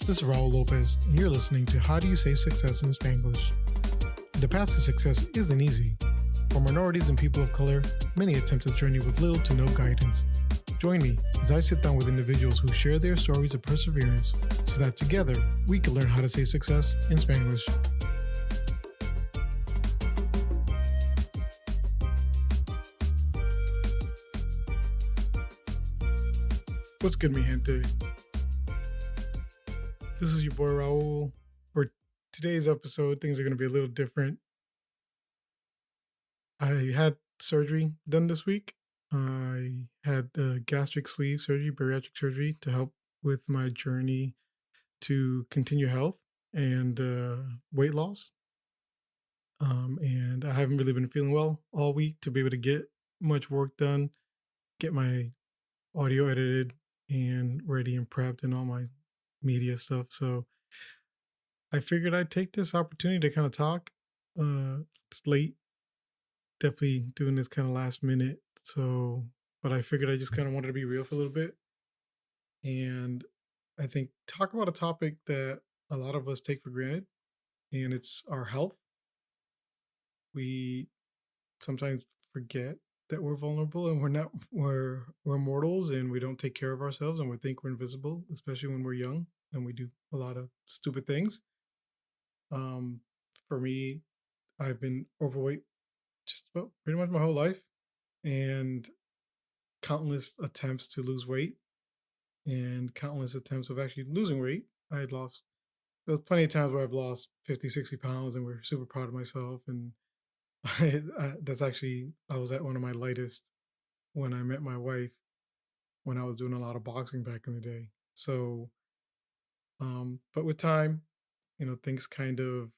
This is Raul Lopez, and you're listening to How Do You Say Success in Spanglish? The path to success isn't easy. For minorities and people of color, many attempt this journey with little to no guidance. Join me as I sit down with individuals who share their stories of perseverance so that together we can learn how to say success in Spanglish. What's good, mi gente? This is your boy Raul. For today's episode, things are going to be a little different. I had surgery done this week. I had gastric sleeve surgery, bariatric surgery, to help with my journey to continue health and weight loss. And I haven't really been feeling well all week to be able to get much work done, get my audio edited and ready and prepped and all my media stuff. So I figured I'd take this opportunity to kind of talk. It's late, definitely doing this kind of last minute. So, but I figured I just kind of wanted to be real for a little bit. And I think talk about a topic that a lot of us take for granted, and it's our health. We sometimes forget that we're vulnerable and we're mortals and we don't take care of ourselves and we think we're invisible, especially when we're young and we do a lot of stupid things. For me, I've been overweight just about pretty much my whole life, and countless attempts to lose weight and countless attempts of actually losing weight. I had lost, there was plenty of times where I've lost 50, 60 pounds and we're super proud of myself. And that's actually, I was at one of my lightest when I met my wife, when I was doing a lot of boxing back in the day. So, but with time, things kind of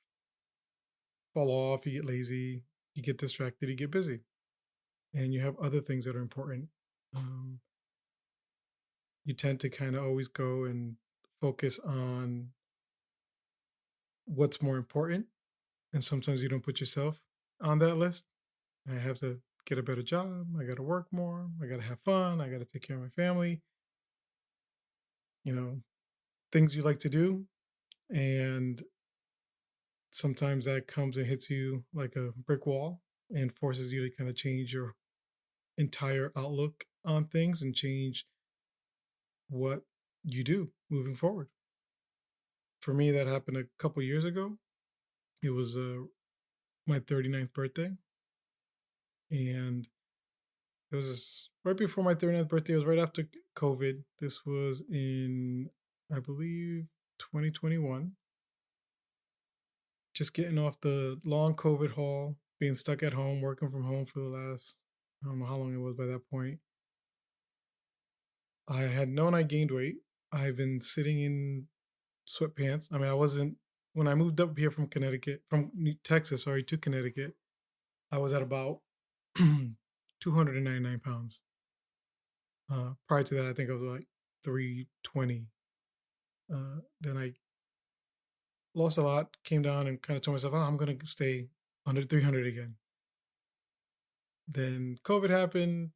fall off, you get lazy, you get distracted, you get busy, and you have other things that are important. Um, you tend to kind of always go and focus on what's more important. And sometimes you don't put yourself on that list. I have to get a better job. I got to work more. I got to have fun. I got to take care of my family. Things you like to do. And sometimes that comes and hits you like a brick wall and forces you to kind of change your entire outlook on things and change what you do moving forward. For me, that happened a couple years ago. It was my 39th birthday. And it was right before my 39th birthday. It was right after COVID. This was in, I believe, 2021. Just getting off the long COVID haul, being stuck at home, working from home for the last, I don't know how long it was by that point. I had known I gained weight. I've been sitting in sweatpants. I mean, I wasn't, when I moved up here from Texas, to Connecticut, I was at about 299 pounds. Prior to that, I think I was like 320. Then I lost a lot, came down and kind of told myself, oh, I'm going to stay under 300 again. Then COVID happened.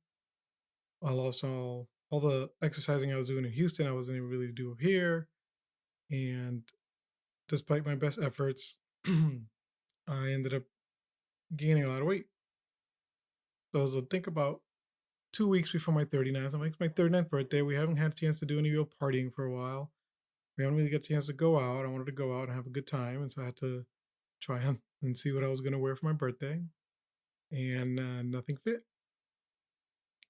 I lost all the exercising I was doing in Houston. I wasn't able to really do here. And despite my best efforts, I ended up gaining a lot of weight. So I was think about 2 weeks before my 39th. I'm like, it's my 39th birthday. We haven't had a chance to do any real partying for a while. We haven't really got a chance to go out. I wanted to go out and have a good time. And so I had to try and see what I was going to wear for my birthday. And nothing fit.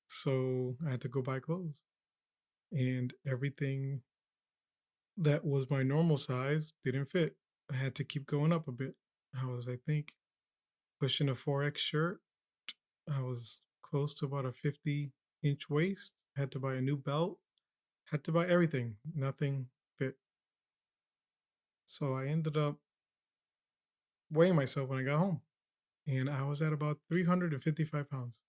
So I had to go buy clothes. And everything that was my normal size didn't fit. I had to keep going up a bit. I was, I think, pushing a 4X shirt. I was close to about a 50-inch waist. Had to buy a new belt. Had to buy everything. Nothing fit. So I ended up weighing myself when I got home. And I was at about 355 pounds.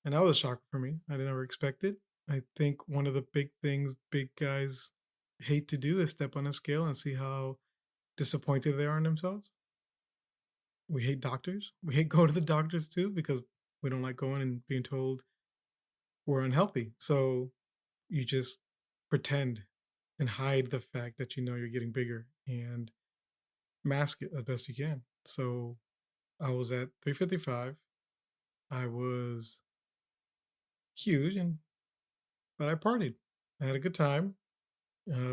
And that was a shocker for me. I never expected. I think one of the big things big guys hate to do is step on a scale and see how disappointed they are in themselves. We hate doctors. We hate going to the doctors too because we don't like going and being told we're unhealthy. So you just pretend and hide the fact that you know you're getting bigger and mask it as best you can. So I was at 355. I was huge, and but I partied. I had a good time.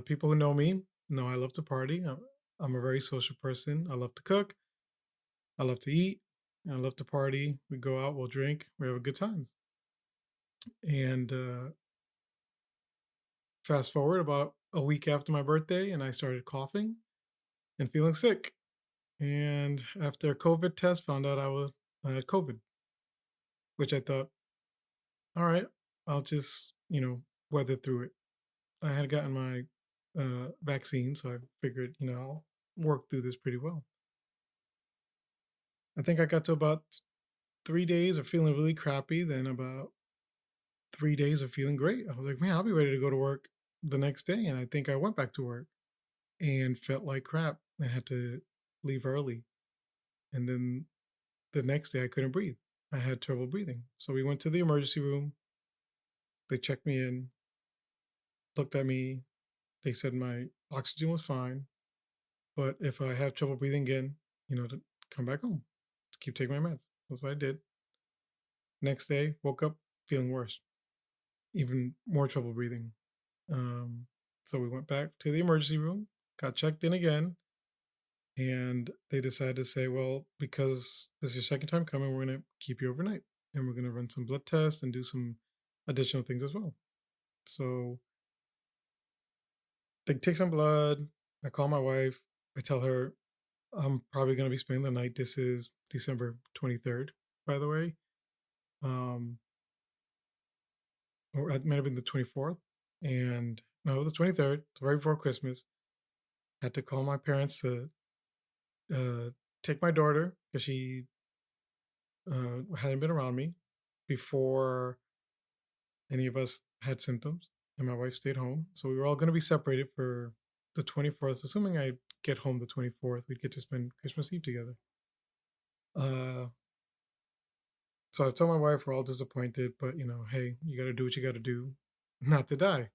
People who know me know I love to party. I'm a very social person. I love to cook. I love to eat. I love to party. We go out, we'll drink, we have a good time. And fast forward about a week after my birthday, and I started coughing and feeling sick. And after a COVID test, found out I had COVID, which I thought, all right, I'll just weather through it. I had gotten my vaccine, so I figured I'll work through this pretty well. I think I got to about 3 days of feeling really crappy, then about 3 days of feeling great. I was like, man, I'll be ready to go to work the next day. And I think I went back to work and felt like crap. I had to leave early. And then the next day I couldn't breathe. I had trouble breathing. So we went to the emergency room. They checked me in, looked at me. They said my oxygen was fine. But if I have trouble breathing again, to come back home, to keep taking my meds. That's what I did. Next day, woke up feeling worse, even more trouble breathing. Um, so we went back to the emergency room, got checked in again, and they decided to say, well, because this is your second time coming, we're going to keep you overnight and we're going to run some blood tests and do some additional things as well. So they take some blood. I call my wife. I tell her I'm probably going to be spending the night. This is December 23rd, by the way. Or it might have been the 24th. And no, the 23rd, so right before Christmas. Had to call my parents to uh, take my daughter because she hadn't been around me before any of us had symptoms, and my wife stayed home. So we were all going to be separated for the 24th. Assuming I get home the 24th, we'd get to spend Christmas Eve together. Uh, so I told my wife we're all disappointed, but hey, you got to do what you got to do, not to die.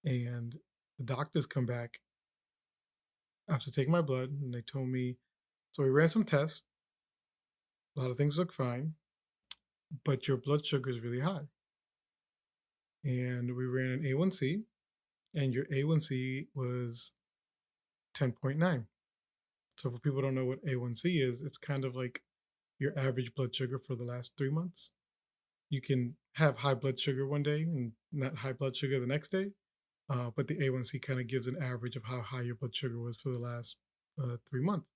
And the doctors come back after taking my blood, and they told me, so we ran some tests. A lot of things look fine, but your blood sugar is really high. And we ran an A1C, and your A1C was 10.9. So for people who don't know what A1C is, it's kind of like your average blood sugar for the last 3 months. You can have high blood sugar one day and not high blood sugar the next day, but the A1C kind of gives an average of how high your blood sugar was for the last 3 months.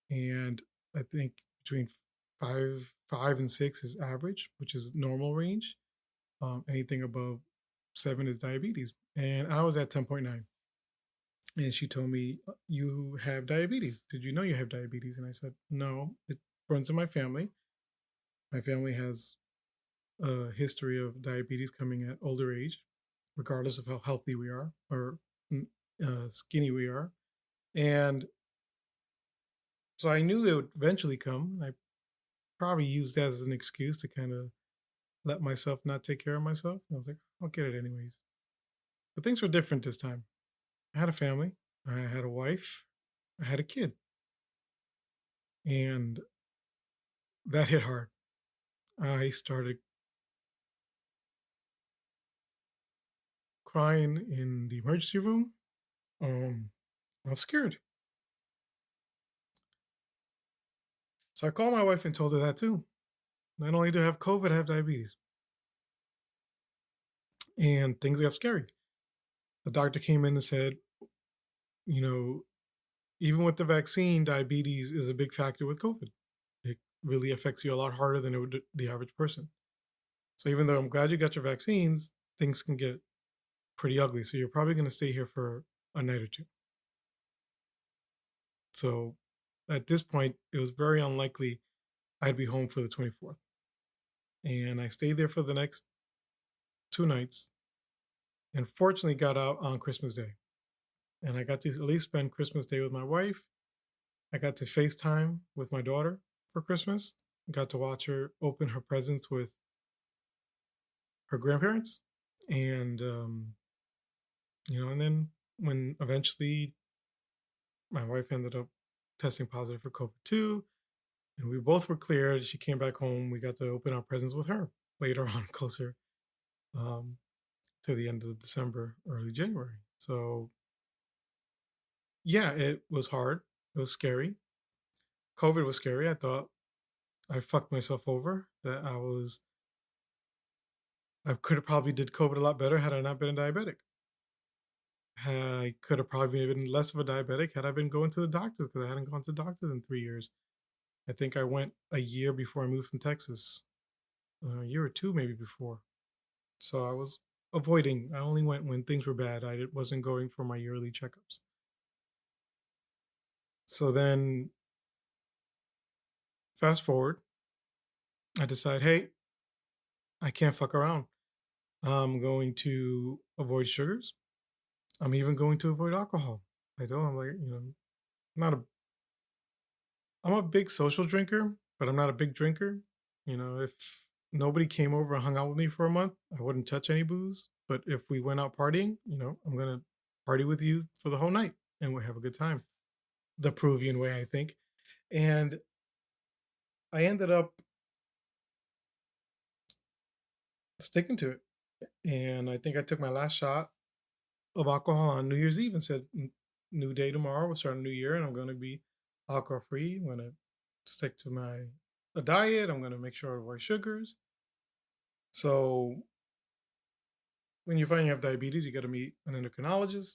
And I think between five and six is average, which is normal range. Anything above 7 is diabetes. And I was at 10.9. And she told me, you have diabetes. Did you know you have diabetes? And I said, no, it runs in my family. My family has a history of diabetes coming at older age, regardless of how healthy we are or skinny we are. And so I knew it would eventually come. I probably used that as an excuse to kind of let myself not take care of myself. I was like, I'll get it anyways. But things were different this time. I had a family, I had a wife, I had a kid, and that hit hard. I started crying in the emergency room. I was scared. So I called my wife and told her that too. Not only do I have COVID, I have diabetes. And things got scary. The doctor came in and said, you know, even with the vaccine, diabetes is a big factor with COVID. It really affects you a lot harder than it would the average person. So even though I'm glad you got your vaccines, things can get pretty ugly. So you're probably going to stay here for a night or two. So at this point, it was very unlikely I'd be home for the 24th. And I stayed there for the next 2 nights and fortunately got out on Christmas Day. And I got to at least spend Christmas Day with my wife. I got to FaceTime with my daughter for Christmas. I got to watch her open her presents with her grandparents. And And then when eventually my wife ended up testing positive for COVID too, and we both were cleared, she came back home. We got to open our presents with her later on, closer um, to the end of December, early January. So yeah, it was hard. It was scary. COVID was scary. I thought I fucked myself over. I could have probably did COVID a lot better had I not been a diabetic. I could have probably been less of a diabetic had I been going to the doctors because I hadn't gone to the doctors in 3 years. I think I went a year before I moved from Texas, a year or two maybe before. So I was avoiding. I only went when things were bad. I wasn't going for my yearly checkups. So then, fast forward, I decide, hey, I can't fuck around. I'm going to avoid sugars. I'm even going to avoid alcohol. I don't. I'm like, not a. I'm a big social drinker, but I'm not a big drinker. If nobody came over and hung out with me for a month, I wouldn't touch any booze. But if we went out partying, I'm gonna party with you for the whole night and we'll have a good time. The Peruvian way, I think. And I ended up sticking to it. And I think I took my last shot of alcohol on New Year's Eve and said, New day tomorrow, we'll start a new year, and I'm going to be alcohol free. I'm going to stick to my a diet. I'm going to make sure I avoid sugars. So when you find you have diabetes, you got to meet an endocrinologist,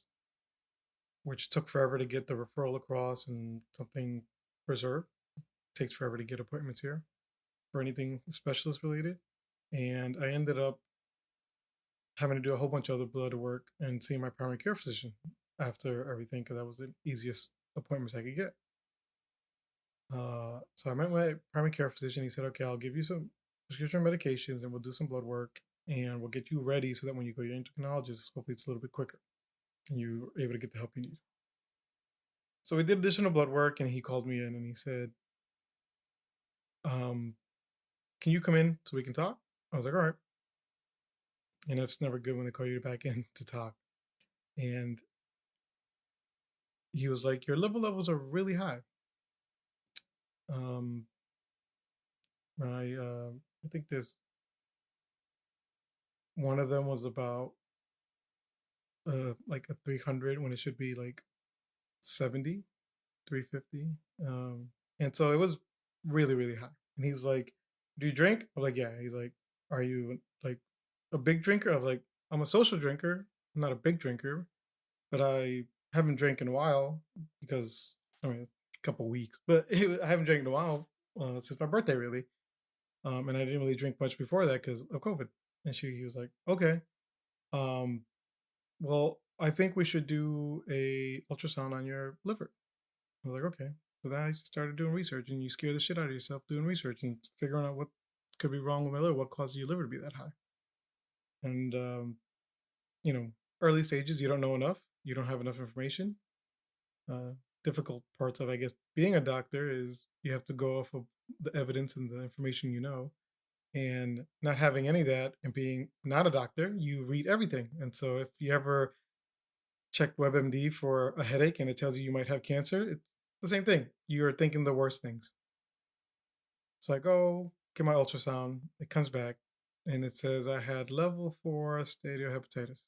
which took forever to get the referral across and something preserved. It takes forever to get appointments here for anything specialist related. And I ended up having to do a whole bunch of other blood work and seeing my primary care physician after everything because that was the easiest appointments I could get. So I met my primary care physician. He said, "Okay, I'll give you some prescription medications and we'll do some blood work and we'll get you ready so that when you go to your endocrinologist, hopefully it's a little bit quicker and you're able to get the help you need." So we did additional blood work and he called me in and he said, um, "Can you come in so we can talk?" I was like, "All right." And it's never good when they call you back in to talk. And he was like, "Your liver levels are really high." Um, I think there's one of them was about like a 300 when it should be like 70, 350. And so it was really, really high. And he's like, "Do you drink?" I'm like, "Yeah." He's like, "Are you like a big drinker?" I'm like, "I'm a social drinker. I'm not a big drinker, but I haven't drank in a while because, I mean, a couple weeks, but I haven't drank in a while since my birthday, really. And I didn't really drink much before that because of COVID." And he was like, "Okay. Um, well, I think we should do a ultrasound on your liver." I was like, "Okay." So then I started doing research, and you scare the shit out of yourself doing research and figuring out what could be wrong with my liver, what causes your liver to be that high. And you know, early stages, you don't know enough, you don't have enough information. Uh, Difficult parts of, I guess, being a doctor is you have to go off of the evidence and the information you know. And not having any of that and being not a doctor, you read everything. And so if you ever check WebMD for a headache and it tells you might have cancer, it's the same thing. You're thinking the worst things. So I go get my ultrasound. It comes back and it says I had level 4 steatohepatitis,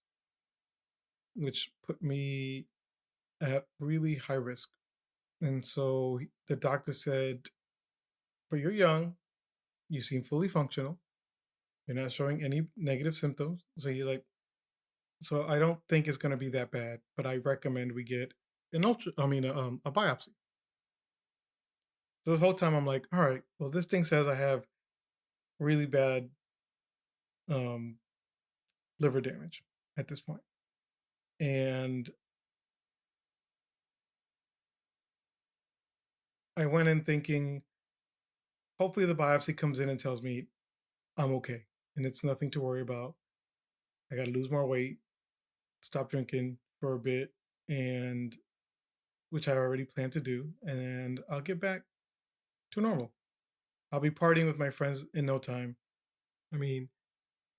which put me at really high risk. And so the doctor said, "But you're young, you seem fully functional, you're not showing any negative symptoms. So you're like, so I don't think it's going to be that bad, but I recommend we get a biopsy." So this whole time I'm like, all right, well, this thing says I have really bad um, liver damage at this point. And I went in thinking, hopefully the biopsy comes in and tells me I'm okay and it's nothing to worry about. I got to lose more weight, stop drinking for a bit, and which I already plan to do, and I'll get back to normal. I'll be partying with my friends in no time. I mean,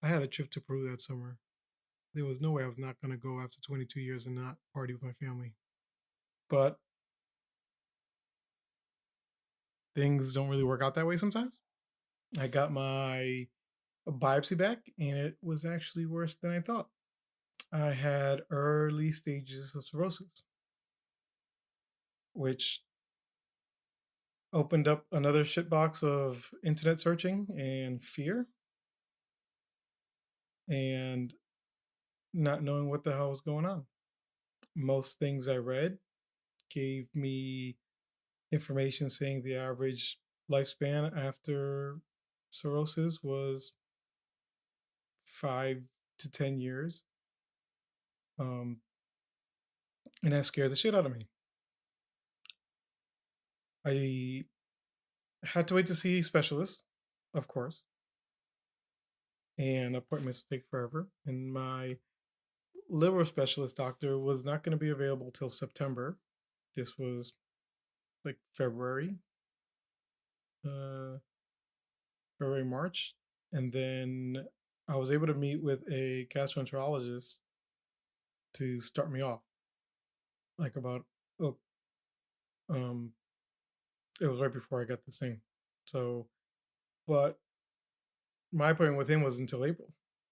I had a trip to Peru that summer. There was no way I was not going to go after 22 years and not party with my family. But things don't really work out that way sometimes. I got my biopsy back, and it was actually worse than I thought. I had early stages of cirrhosis, which opened up another shitbox of internet searching and fear and not knowing what the hell was going on. Most things I read gave me information saying the average lifespan after cirrhosis was 5 to 10 years. Um, and that scared the shit out of me. I had to wait to see specialists, of course, and appointments take forever. And my liver specialist doctor was not going to be available till September. This was like uh, February, March, and then I was able to meet with a gastroenterologist to start me off. Like about oh, um, it was right before I got this thing. So, but my appointment with him was until April.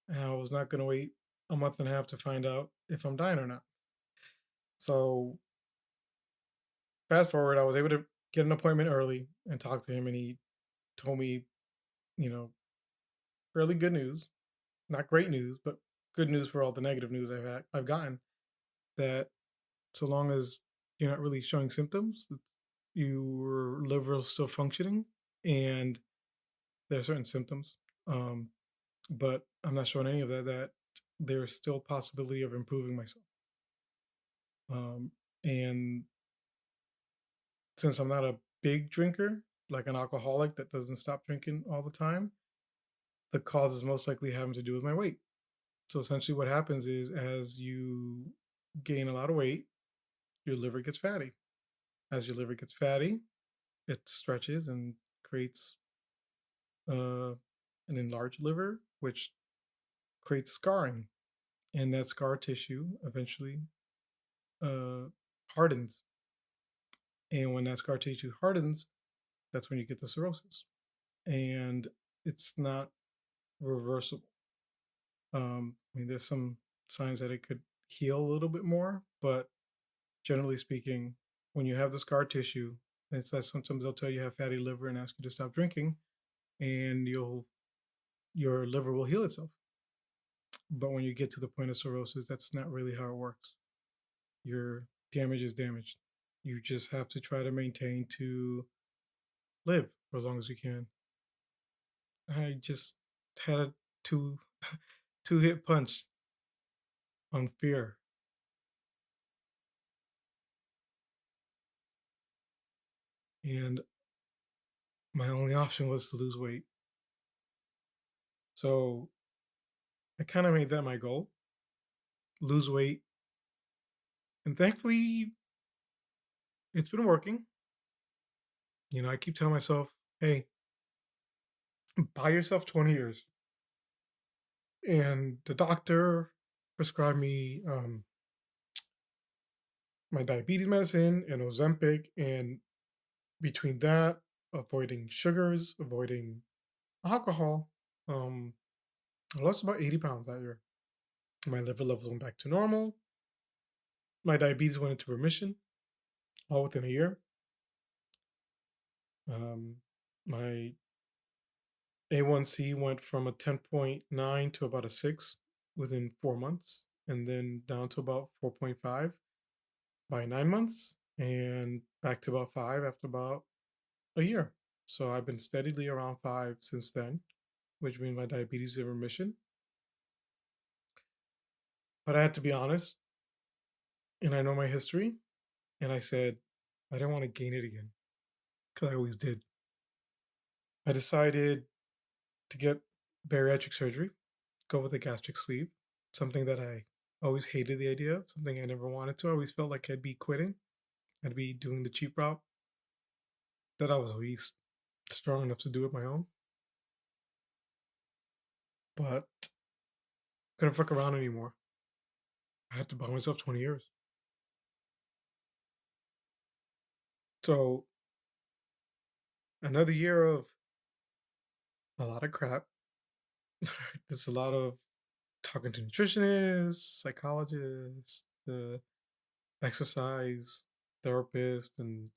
And I was not going to wait a month and a half to find out if I'm dying or not. So, fast forward, I was able to get an appointment early and talk to him, and he told me, you know, fairly good news, not great news, but good news for all the negative news I've gotten. That so long as you're not really showing symptoms, your liver is still functioning, and there are certain symptoms, um, but I'm not showing any of that. That there's still possibility of improving myself. Um, and since I'm not a big drinker, like an alcoholic that doesn't stop drinking all the time, the cause is most likely having to do with my weight. So essentially, what happens is as you gain a lot of weight, your liver gets fatty. As your liver gets fatty, it stretches and creates uh, an enlarged liver, which creates scarring. And that scar tissue eventually uh, hardens. And when that scar tissue hardens, that's when you get the cirrhosis. And it's not reversible. I mean, there's some signs that it could heal a little bit more, but generally speaking, when you have the scar tissue, it's that sometimes they'll tell you have fatty liver and ask you to stop drinking, and your liver will heal itself. But when you get to the point of cirrhosis, that's not really how it works. Your damage is damaged. You just have to try to maintain to live for as long as you can. I just had a two two hit punch on fear, and my only option was to lose weight. So I kind of made that my goal, lose weight, and thankfully it's been working. I keep telling myself, hey, buy yourself 20 years. And the doctor prescribed me my diabetes medicine and Ozempic. And between that, avoiding sugars, avoiding alcohol, um, I lost about 80 pounds that year. My liver levels went back to normal. My diabetes went into remission all within a year. Um, my A1C went from a 10.9 to about a 6 within 4 months, and then down to about 4.5 by 9 months, and back to about 5 after about a year. So I've been steadily around 5 since then, which means my diabetes is in remission. But I had to be honest, and I know my history, and I said, I didn't want to gain it again because I always did. I decided to get bariatric surgery, go with a gastric sleeve, something that I always hated the idea of, something I never wanted to. I always felt like I'd be quitting, I'd be doing the cheap route, that I was always strong enough to do it my own. But couldn't fuck around anymore. I had to buy myself 20 years. So another year of a lot of crap. There's a lot of talking to nutritionists, psychologists, the exercise therapist, and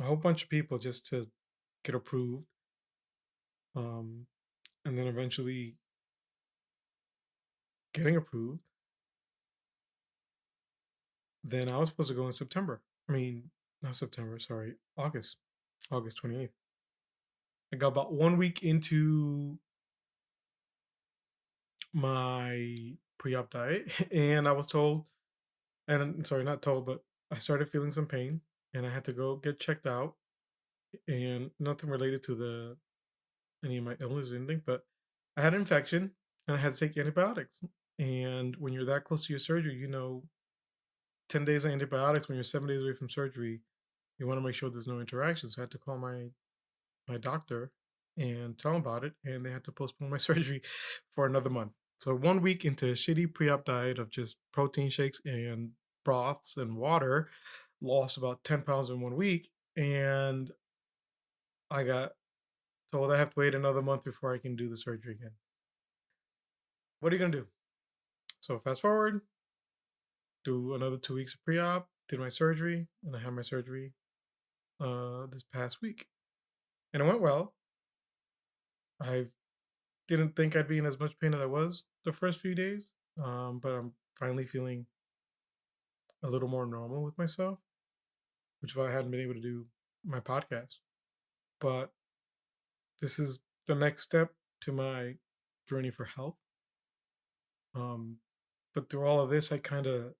a whole bunch of people just to get approved. Um, and then eventually getting approved. Then I was supposed to go in September. I mean, not September, sorry, August 28th. I got about 1 week into my pre-op diet, and I was told, and I'm sorry, not told, but I started feeling some pain, and I had to go get checked out, and nothing related to the any of my illness or anything, but I had an infection, and I had to take antibiotics. And when you're that close to your surgery, 10 days of antibiotics when you're 7 days away from surgery, you want to make sure there's no interactions. So I had to call my doctor and tell them about it, and they had to postpone my surgery for another month. So 1 week into a shitty pre-op diet of just protein shakes and broths and water, lost about 10 pounds in 1 week, and I got told I have to wait another month before I can do the surgery again. What are you gonna do? So fast forward, do another 2 weeks of pre-op, did my surgery, and I had my surgery this past week, and it went well. I didn't think I'd be in as much pain as I was the first few days, but I'm finally feeling a little more normal with myself, which is why I hadn't been able to do my podcast. But this is the next step to my journey for health. Um, but through all of this, I kind of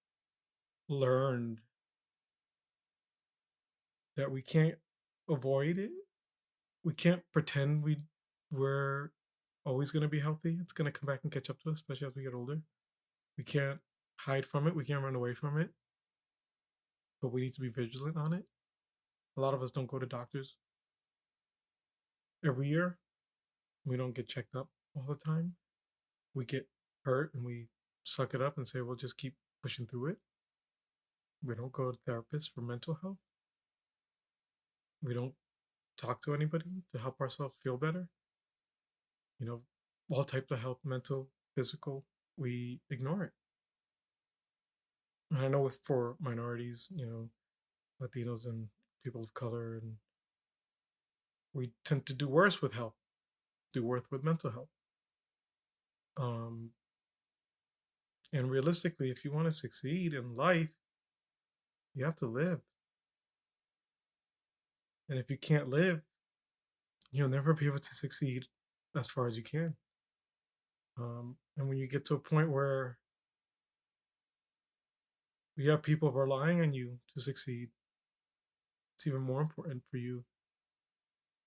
learned that we can't avoid it. We can't pretend we're always going to be healthy. It's going to come back and catch up to us, especially as we get older. We can't hide from it. We can't run away from it. But we need to be vigilant on it. A lot of us don't go to doctors every year. We don't get checked up all the time. We get hurt and we suck it up and say, we'll just keep pushing through it. We don't go to therapists for mental health. We don't talk to anybody to help ourselves feel better. You know, all types of health, mental, physical, we ignore it. And I know for minorities, Latinos and people of color, and we tend to do worse with health, do worse with mental health. Um, and realistically, if you want to succeed in life, you have to live. And if you can't live, you'll never be able to succeed as far as you can. And when you get to a point where you have people relying on you to succeed, it's even more important for you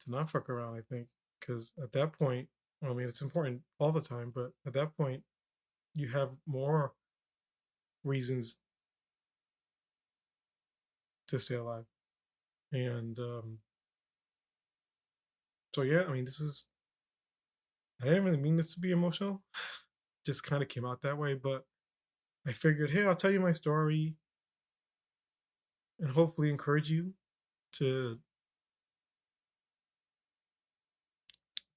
to not fuck around, I think. Because at that point, I mean, it's important all the time, but at that point, you have more reasons to stay alive. And so, yeah, I mean, I didn't really mean this to be emotional, just kind of came out that way, but I figured, hey, I'll tell you my story and hopefully encourage you to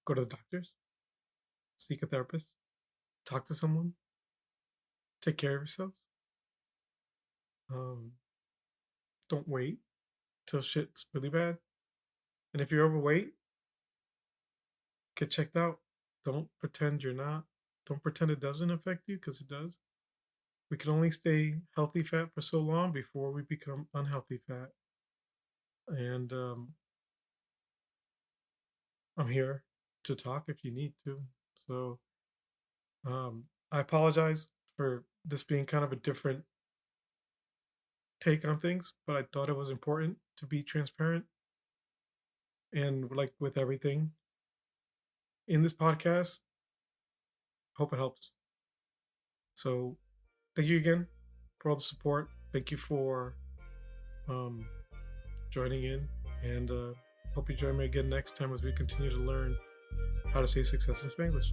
go to the doctors, seek a therapist, talk to someone, take care of yourselves. Um, don't wait till shit's really bad. And if you're overweight, get checked out. Don't pretend you're not. Don't pretend it doesn't affect you, because it does. We can only stay healthy fat for so long before we become unhealthy fat. And I'm here to talk if you need to. So I apologize for this being kind of a different take on things, but I thought it was important to be transparent. And like with everything in this podcast, hope it helps. So thank you again for all the support. Thank you for um, joining in, and hope you join me again next time as we continue to learn how to say success in Spanglish.